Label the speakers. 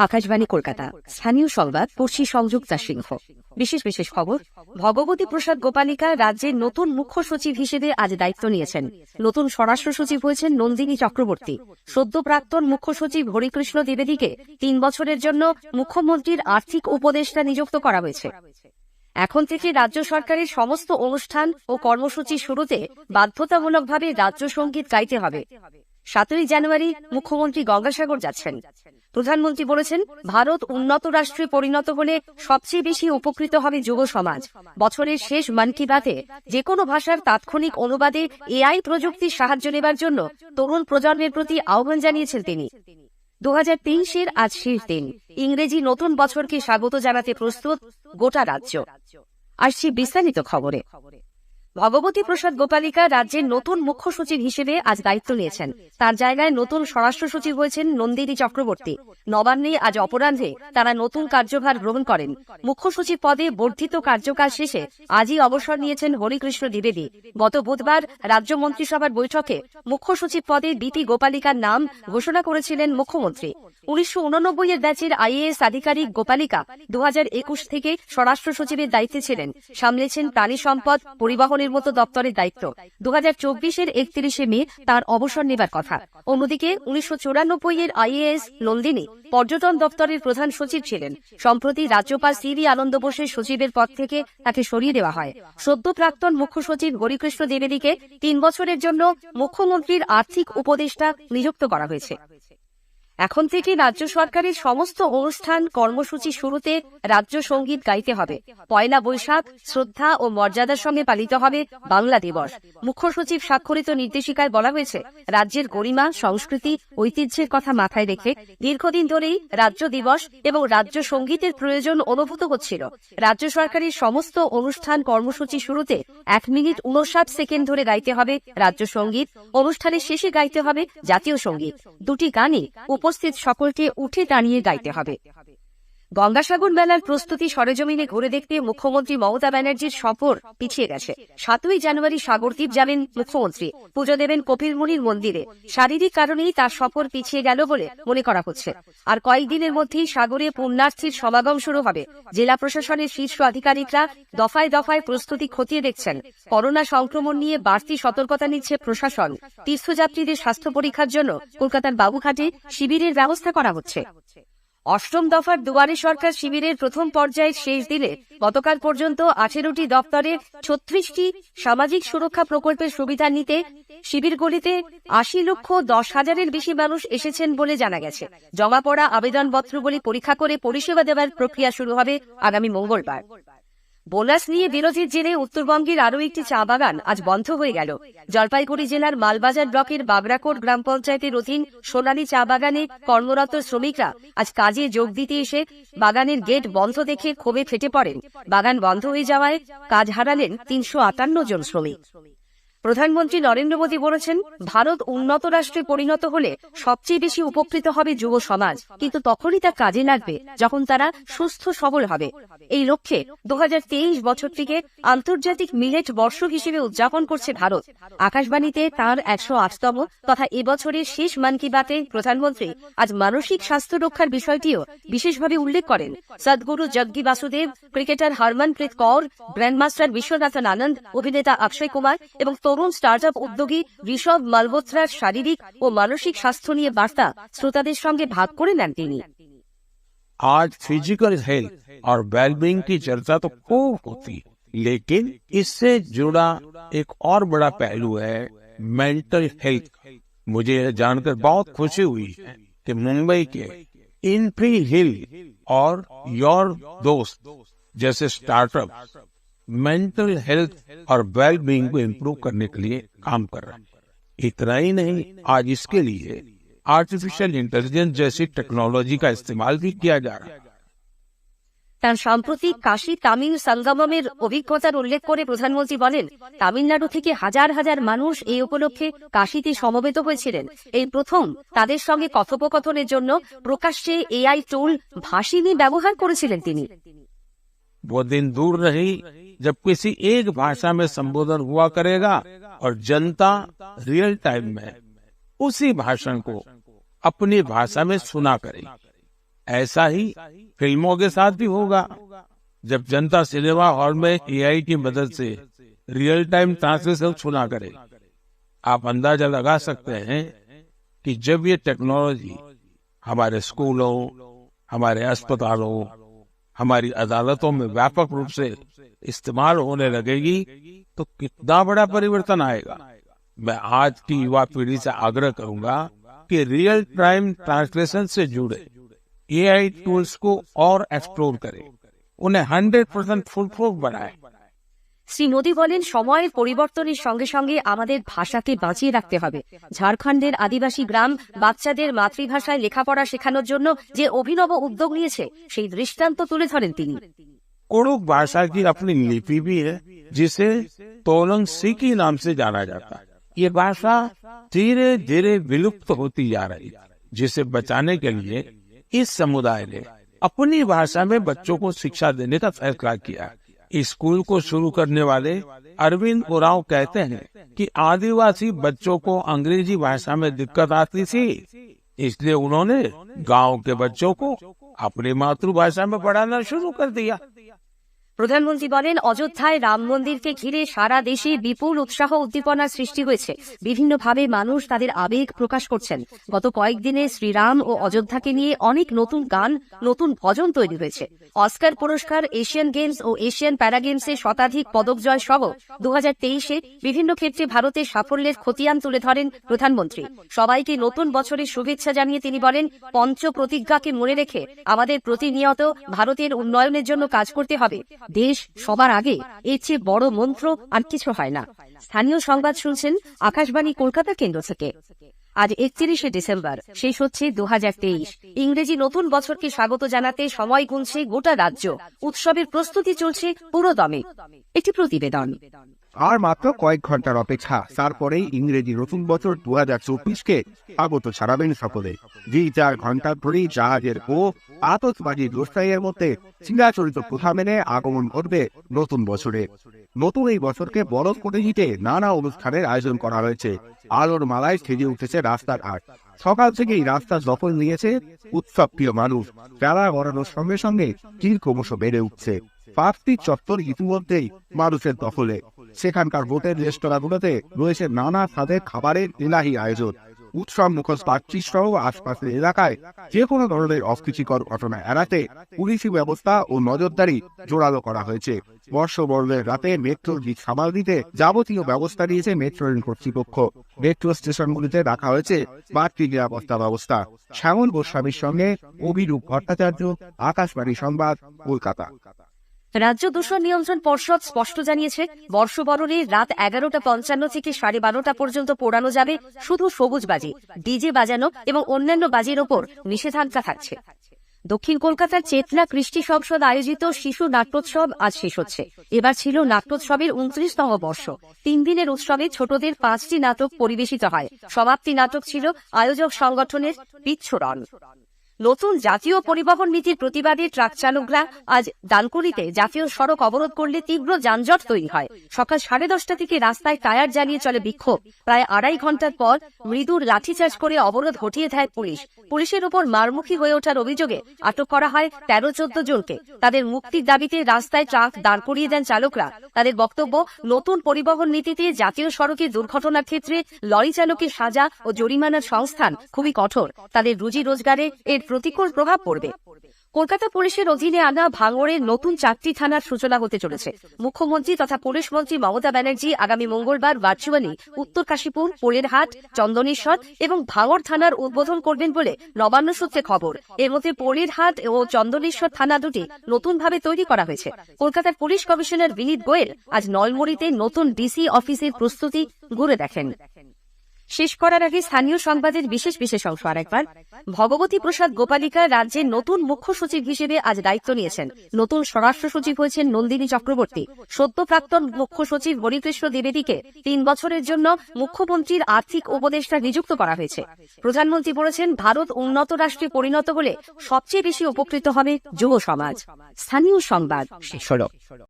Speaker 1: আকাশবাণী কলকাতা। স্থানীয় সংবাদ পড়ছি সংযুক্তা সিংহ। বিশেষ খবর। ভগবতী প্রসাদ গোপালিকা রাজ্যের নতুন মুখ্য সচিব হিসেবে আজ দায়িত্ব নিয়েছেন। নতুন স্বরাষ্ট্র সচিব হয়েছেন নন্দিনী চক্রবর্তী। সদ্য প্রাক্তন মুখ্য সচিব হরিকৃষ্ণ দ্বিবেদীকে 3 বছরের জন্য মুখ্যমন্ত্রীর আর্থিক উপদেষ্টা নিযুক্ত করা হয়েছে। এখন থেকে রাজ্য সরকারের সমস্ত অনুষ্ঠান ও কর্মসূচি শুরুতে বাধ্যতামূলকভাবে রাজ্য সঙ্গীত গাইতে হবে। 7ই জানুয়ারি মুখ্যমন্ত্রী গঙ্গাসাগর যাচ্ছেন। প্রধানমন্ত্রী বলেছেন, ভারত উন্নত রাষ্ট্রে পরিণত হলে সবচেয়ে বেশি উপকৃত হবে যুব সমাজ। বছরের শেষ মন কি বাতে যে কোনো ভাষার তাৎক্ষণিক অনুবাদে এআই প্রযুক্তির সাহায্য নেবার জন্য তরুণ প্রজন্মের প্রতি আহ্বান জানিয়েছেন তিনি। 2023-এর আজ শেষ দিন। ইংরেজি নতুন বছরকে স্বাগত জানাতে প্রস্তুত গোটা রাজ্য। আসছি বিস্তারিত খবরে। ভগবতী প্রসাদ গোপালিকা রাজ্যের নতুন মুখ্য সচিব হিসেবে আজ দায়িত্ব নিয়েছেন। তার জায়গায় নতুন স্বরাষ্ট্র সচিব হয়েছেন নন্দিনী চক্রবর্তী। নবান্নে আজ অপরাহ্নে তারা নতুন কার্যভার গ্রহণ করেন। মুখ্য সচিব পদে বর্ধিত কার্যকাল শেষে আজই অবসর নিয়েছেন হরিকৃষ্ণ দ্বিবেদী। গত বুধবার রাজ্য মন্ত্রিসভার বৈঠকে মুখ্য সচিব পদে বিটি গোপালিকার নাম ঘোষণা করেছিলেন মুখ্যমন্ত্রী। 1989-এর ব্যাচের আইএএস আধিকারিক গোপালিকা 2021 থেকে স্বরাষ্ট্র সচিবের দায়িত্বে ছিলেন। সামলেছেন প্রাণী সম্পদ, পরিবহনের মতো দপ্তরের দায়িত্ব। 2024-এর 31শে মে তার অবসর নেবার কথা। অন্যদিকে 1994-এর আইএএস নন্দিনী পর্যটন দপ্তরের প্রধান সচিব ছিলেন। সম্প্রতি রাজ্যপাল সিভি আনন্দ বোসের সচিবের পদ থেকে তাকে সরিয়ে দেওয়া হয়। সদ্য প্রাক্তন মুখ্য সচিব হরিকৃষ্ণ দ্বিবেদীকে 3 বছরের জন্য মুখ্যমন্ত্রীর আর্থিক উপদেষ্টা নিযুক্ত করা হয়েছে। এখন থেকে রাজ্য সরকারের সমস্ত অনুষ্ঠান কর্মসূচি শুরুতে রাজ্য সঙ্গীত গাইতে হবে। 1 বৈশাখ শ্রদ্ধা ও মর্যাদার সঙ্গে পালিত হবে বাংলা দিবস। মুখ্য সচিব স্বাক্ষরিত নির্দেশিকায় বলা হয়েছে, রাজ্যের গরিমা, সংস্কৃতি, ঐতিহ্যের কথা মাথায় রেখে দীর্ঘদিন ধরেই রাজ্য দিবস এবং রাজ্য সঙ্গীতের প্রয়োজন অনুভূত হচ্ছিল। রাজ্য সরকারের সমস্ত অনুষ্ঠান কর্মসূচি শুরুতে 1 মিনিট 59 সেকেন্ড ধরে গাইতে হবে রাজ্য সঙ্গীত। অনুষ্ঠানের শেষে গাইতে হবে জাতীয় সঙ্গীত। দুটি গানই উপস্থিত সকলকে উঠে দাঁড়িয়ে গাইতে হবে। গঙ্গাসাগর মেলার প্রস্তুতি সরেজমিনে ঘুরে দেখতে মুখ্যমন্ত্রী মমতা ব্যানার্জির সফর পিছিয়ে গেছে। 7ই জানুয়ারি সাগরদ্বীপ যাবেন মুখ্যমন্ত্রী। পুজো দেবেন কপিলমুনির মন্দিরে। শারীরিক কারণেই তার সফর পিছিয়ে গেল বলে মনে করা হচ্ছে। আর কয়েকদিনের মধ্যেই সাগরে পুণ্যার্থীর সমাগম শুরু হবে। জেলা প্রশাসনের শীর্ষ আধিকারিকরা দফায় দফায় প্রস্তুতি খতিয়ে দেখছেন। করোনা সংক্রমণ নিয়ে বাড়তি সতর্কতা নিচ্ছে প্রশাসন। তীর্থযাত্রীদের স্বাস্থ্য পরীক্ষার জন্য কলকাতার বাবুঘাটে শিবিরের ব্যবস্থা করা হচ্ছে। 8ম দফার দুয়ারে সরকার শিবিরের প্রথম পর্যায়ের শেষ দিনে গতকাল পর্যন্ত 18টি দপ্তরের 36টি সামাজিক সুরক্ষা প্রকল্পের সুবিধা নিতে শিবিরগুলিতে 80,10,000-এর বেশি মানুষ এসেছেন বলে জানা গেছে। জমা পড়া আবেদনপত্রগুলি পরীক্ষা করে পরিষেবা দেওয়ার প্রক্রিয়া শুরু হবে আগামী মঙ্গলবার। বোনাস নিয়ে বিরোধীর জেরে উত্তরবঙ্গের আরও একটি চা বাগান আজ বন্ধ হয়ে গেল। জলপাইগুড়ি জেলার মালবাজার ব্লকের বাগরাকোট গ্রাম পঞ্চায়েতের অধীন সোনালী চা বাগানে কর্মরত শ্রমিকরা আজ কাজে যোগ দিতে এসে বাগানের গেট বন্ধ দেখে ক্ষোভে ফেটে পড়েন। বাগান বন্ধ হয়ে যাওয়ায় কাজ হারালেন 358 জন শ্রমিক। প্রধানমন্ত্রী নরেন্দ্র মোদী বলেছেন, ভারত উন্নত রাষ্ট্রে পরিণত হলে সবচেয়ে বেশি উপকৃত হবে যুব সমাজ, কিন্তু তখনই তা কাজে লাগবে যখন তারা সুস্থ সবল হবে। এই লক্ষ্যে 2023 বছরটিকে আন্তর্জাতিক মিলেট বর্ষ হিসেবে উদযাপন করছে ভারত। আকাশবাণীতে তাঁর 108তম তথা এবছরের শেষ মন কি বাতে প্রধানমন্ত্রী আজ মানসিক স্বাস্থ্য রক্ষার বিষয়টিও বিশেষভাবে উল্লেখ করেন। সদ্গুরু জগ্গি বাসুদেব, ক্রিকেটার হরমনপ্রীত কৌর, গ্র্যান্ডমাস্টার বিশ্বনাথন আনন্দ, অভিনেতা অক্ষয় কুমার এবং তরুণ স্টার্টআপ উদ্যোগী ঋষভ মালহোত্রার শারীরিক ও মানসিক স্বাস্থ্য নিয়ে বার্তা শ্রোতাদের সঙ্গে ভাগ করে নেন তিনি।
Speaker 2: आज फिजिकल हेल्थ और वेलबींग की चर्चा तो खूब होती है, लेकिन इससे जुड़ा एक और बड़ा पहलू है मेंटल हेल्थ। मुझे यह जानकर बहुत खुशी हुई है कि मुंबई के इनफी हिल और योर दोस्त जैसे स्टार्टअप मेंटल हेल्थ और वेलबींग को इम्प्रूव करने के लिए काम कर रहे हैं। इतना ही नहीं, आज इसके लिए आर्टिफिशियल इंटेलिजेंस जैसी टेक्नोलॉजी का इस्तेमाल भी किया जा रहा है।
Speaker 1: তার সাম্প্রতিক কাশী তামিল সঙ্গমের অভিজ্ঞতার উল্লেখ করে প্রধানমন্ত্রী বলেন, তামিলনাড়ু থেকে হাজার হাজার মানুষ এই উপলক্ষে কাশীতে সমবেত হয়েছিলেন। এই প্রথম তাদের সঙ্গে কথোপকথনের জন্য প্রকাশ্যে এআই টুল ভাষিনী ব্যবহার করেছিলেন তিনি।
Speaker 2: वो दिन दूर नहीं जब किसी एक भाषा में संबोधन हुआ करेगा और जनता रियल टाइम में उसी भाषण को अपनी भाषा में सुना करेगी। ऐसा ही फिल्मों के साथ भी होगा। जब जनता सिनेमा हॉल में एआई की मदद से रियल टाइम ट्रांसलेशन सुना करे, आप अंदाजा लगा सकते हैं कि जब ये टेक्नोलॉजी हमारे स्कूलों, हमारे अस्पतालों, हमारी अदालतों में व्यापक रूप से इस्तेमाल होने लगेगी तो कितना बड़ा परिवर्तन आएगा। मैं आज की युवा पीढ़ी से आग्रह करूंगा कि रियल टाइम ट्रांसलेशन से जुड़े एआई टूल्स को और एक्सप्लोर करें, उन्हें 100% फुलप्रूफ बनाएं।
Speaker 1: শ্রী মোদী বলেন, সময়ের পরিবর্তনের সঙ্গে সঙ্গে আমাদের ভাষাকে বাঁচিয়ে রাখতে হবে। ঝাড়খণ্ডের আদিবাসী গ্রাম বাচ্চাদের মাতৃভাষায় লেখাপড়া শেখানোর জন্য যে অভিনব উদ্যোগ নিয়েছে সেই দৃষ্টান্ত তুলে ধরেন তিনি।
Speaker 2: कुड़ुक भाषा की अपनी लिपि भी है जिसे तोलंग सिकी नाम से जाना जाता है। ये भाषा धीरे धीरे विलुप्त होती जा रही है, जिसे बचाने के लिए इस समुदाय ने अपनी भाषा में बच्चों को शिक्षा देने का फैसला किया। इस स्कूल को शुरू करने वाले अरविंद उरांव कहते हैं कि आदिवासी बच्चों को अंग्रेजी भाषा में दिक्कत आती थी, इसलिए उन्होंने गांव के बच्चों को अपनी मातृभाषा में पढ़ाना शुरू कर दिया।
Speaker 1: প্রধানমন্ত্রী বলেন, অযোধ্যায় রাম মন্দিরকে ঘিরে সারা দেশে বিপুল উৎসাহ উদ্দীপনার সৃষ্টি হয়েছে। বিভিন্নভাবে মানুষ তাদের আবেগ প্রকাশ করছেন। গত কয়েকদিনে শ্রীরাম ও অযোধ্যাকে নিয়ে অনেক নতুন গান, নতুন ভজন তৈরি হয়েছে। অস্কার পুরস্কার, এশিয়ান গেমস ও এশিয়ান প্যারা গেমসে শতাধিক পদক জয় সহ 2023-এ বিভিন্ন ক্ষেত্রে ভারতের সাফল্যের খতিয়ান তুলে ধরেন প্রধানমন্ত্রী। সবাইকে নতুন বছরের শুভেচ্ছা জানিয়ে তিনি বলেন, পঞ্চ প্রতিজ্ঞাকে মনে রেখে আমাদের প্রতিনিয়ত ভারতের উন্নয়নের জন্য কাজ করতে হবে। দেশ সবার আগে, এর চেয়ে বড় মন্ত্র আর কিছু হয় না। স্থানীয় সংবাদ শুনছেন আকাশবাণী কলকাতা কেন্দ্র থেকে। আজ 31শে ডিসেম্বর, শেষ হচ্ছে 2023। ইংরেজি নতুন বছরকে স্বাগত জানাতে সময় গুনছে গোটা রাজ্য। উৎসবের প্রস্তুতি চলছে পুরোদমে। একটি প্রতিবেদন।
Speaker 3: আর মাত্র কয়েক ঘন্টার অপেক্ষা, তারপরেই ইংরেজি নতুন বছর 2024-কে স্বাগত ছাড়াবেন সকলে। 2-4 ঘন্টা ধরেই জাহাজের ও আতশবাজি দোস্তাইয়ের মধ্যে চিরাচরিত প্রথা মেনে আগমন করবে নতুন বছরে। নতুন এই বছরকে বরফ করে দিতে নানা অনুষ্ঠানের আয়োজন করা হয়েছে। আলোর মালায় সেজে উঠেছে রাস্তাঘাট। সকাল থেকেই রাস্তা দখল নিয়েছে উৎসব প্রিয় মানুষ। বেলা গড়ানোর সঙ্গে সঙ্গে ভিড় ক্রমশ বেড়ে উঠছে। পার্কটি চত্বর ইতিমধ্যেই মানুষের দখলে। সেখানকার হোটেল রেস্তোরাঁগুলোতে রয়েছে নানা স্বাদের খাবারের এলাহি আয়োজন। উৎসব মুখর পার্কটি সহ আশপাশের এলাকায় যে কোনো ধরনের অপ্রীতিকর ঘটনা এড়াতে পুলিশি ব্যবস্থা ও নজরদারি জোরালো করা হয়েছে। বর্ষবরণের রাতে মেট্রোর দিক সামাল দিতে যাবতীয় ব্যবস্থা নিয়েছে মেট্রো রেল কর্তৃপক্ষ। মেট্রো স্টেশনগুলিতে রাখা হয়েছে বাড়তি নিরাপত্তা ব্যবস্থা। শ্যামল গোস্বামীর সঙ্গে অভিরূপ ভট্টাচার্য, আকাশবাণী সংবাদ, কলকাতা।
Speaker 1: রাজ্য দূষণ নিয়ন্ত্রণ পর্ষদ স্পষ্ট জানিয়েছে, বর্ষবরণে রাত 11:55 থেকে 12:30 পর্যন্ত পোড়ানো যাবে শুধু সবুজ বাজি, ডিজে বাজানো এবং অন্যান্য বাজির ওপর নিষেধাজ্ঞা থাকছে। দক্ষিণ কলকাতার চেতনা কৃষ্টি সংসদ আয়োজিত শিশু নাট্যোৎসব আজ শেষ হচ্ছে। এবার ছিল নাট্যোৎসবের 29তম বর্ষ। 3 দিনের উৎসবে ছোটদের 5টি নাটক পরিবেশিত হয়। সমাপ্তি নাটক ছিল আয়োজক সংগঠনের বিচ্ছুরণ। নতুন জাতীয় পরিবহন নীতির প্রতিবাদে ট্রাক চালকরা আজ ডানকুনিতে জাতীয় সড়ক অবরোধ করলে তীব্র যানজট তৈরি হয়। সকাল 10:30 থেকে রাস্তায় টায়ার জ্বালিয়ে চলে বিক্ষোভ। প্রায় 2.5 ঘন্টার পর মৃদুর লাঠিচার্জ করে অবরোধ হটিয়ে দেয় পুলিশ। পুলিশের উপর মারমুখী হয়ে ওঠার অভিযোগে আটক করা হয় 13-14 জনকে। তাদের মুক্তির দাবিতে রাস্তায় ট্রাক দাঁড় করিয়ে দেন চালকরা। তাদের বক্তব্য, নতুন পরিবহন নীতিতে জাতীয় সড়কে দুর্ঘটনার ক্ষেত্রে লরি চালকের সাজা ও জরিমানার সংস্থান খুবই কঠোর। তাদের রুজি রোজগারে এর প্রতিকূল প্রভাব পড়বে। কলকাতা পুলিশের অধীনে আনা ভাঙড়ের নতুন 4টি থানার সূচনা হতে চলেছে। মুখ্যমন্ত্রী তথা পুলিশ মন্ত্রী মমতা ব্যানার্জি আগামী মঙ্গলবার ভার্চুয়ালি উত্তর কাশীপুর, পোলেরহাট, চন্দনেশ্বর এবং ভাঙড় থানার উদ্বোধন করবেন বলে নবান্ন সূত্রে খবর। এর মধ্যে পোলেরহাট ও চন্দনেশ্বর থানা দুটি নতুনভাবে তৈরি করা হয়েছে। কলকাতার পুলিশ কমিশনার বিনীত গোয়েল আজ নলমুড়িতে নতুন ডিসি অফিসের প্রস্তুতি ঘুরে দেখেন। শেষ করার আগে স্থানীয় সংবাদের বিশেষ অংশ আরেকবার। ভগবতী প্রসাদ গোপালিকা রাজ্যের নতুন মুখ্য সচিব হিসেবে আজ দায়িত্ব নিয়েছেন। নতুন স্বরাষ্ট্র সচিব হয়েছেন নন্দিনী চক্রবর্তী। সদ্য প্রাক্তন মুখ্য সচিব হরিকৃষ্ণ দ্বিবেদীকে 3 বছরের জন্য মুখ্যমন্ত্রীর আর্থিক উপদেষ্টা নিযুক্ত করা হয়েছে। প্রধানমন্ত্রী বলেছেন, ভারত উন্নত রাষ্ট্রে পরিণত হলে সবচেয়ে বেশি উপকৃত হবে যুব সমাজ। স্থানীয় সংবাদ শেষ হল।